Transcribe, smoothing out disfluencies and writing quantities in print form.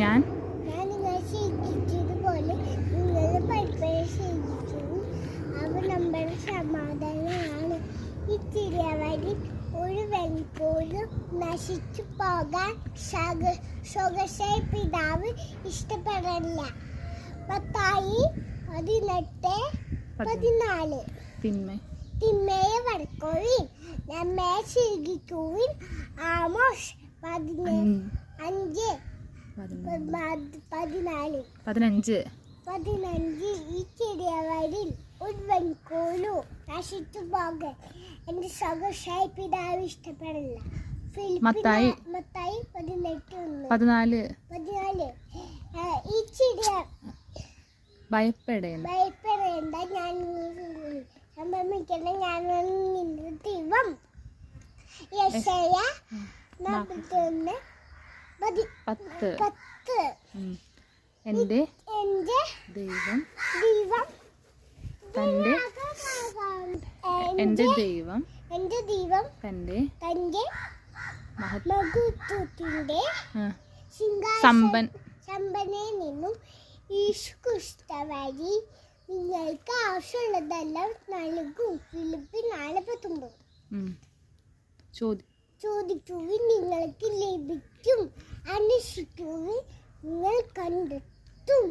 ഞാൻ നിങ്ങൾ ശീലിച്ചതുപോലെ നിങ്ങൾ പരിപാടി ശീലിച്ചു. അവ നമ്മുടെ സമാധാനമാണ്. ഈ ചിരിയവരിൽ ഒരു വെൺപോലും നശിച്ചു പോകാൻ സ്വകശായ പിതാവ് ഇഷ്ടപ്പെടില്ല. മത്തായി 18:14. തിന്മയെ വടക്കുവിൻ, നമ്മെ സ്നേഹിക്കുവിൻ. ആമോസ് 15:15. ഈ ചെറിയവരിൽ ഒരു വെൺകോലു നശിച്ചു പോകാൻ എന്റെ സ്വകശായ പിതാവ് ഇഷ്ടപ്പെടില്ല. മത്തായി 18:14. ഈ ചെറിയ ഭയപ്പെടേണ്ട, ഞാൻ സംഭവിക്കണ്ട, ഞാൻ നിന്റെ ദൈവം. യെശയ്യാ 41:10. എന്റെ ദൈവം തന്റെ മഹത്വത്തിന്റെ സമ്പന്നയിൽ നിന്നും യേശുക്രിസ്തു വഴി നിങ്ങൾക്ക് ആവശ്യമുള്ളതെല്ലാം നൽകും. ഫിലിപ്പിയർ 4:19. ചോദിക്കുവിൻ, നിങ്ങൾക്ക് ലഭിക്കും. അന്വേഷിക്കുവിൻ, നിങ്ങൾ കണ്ടെത്തും.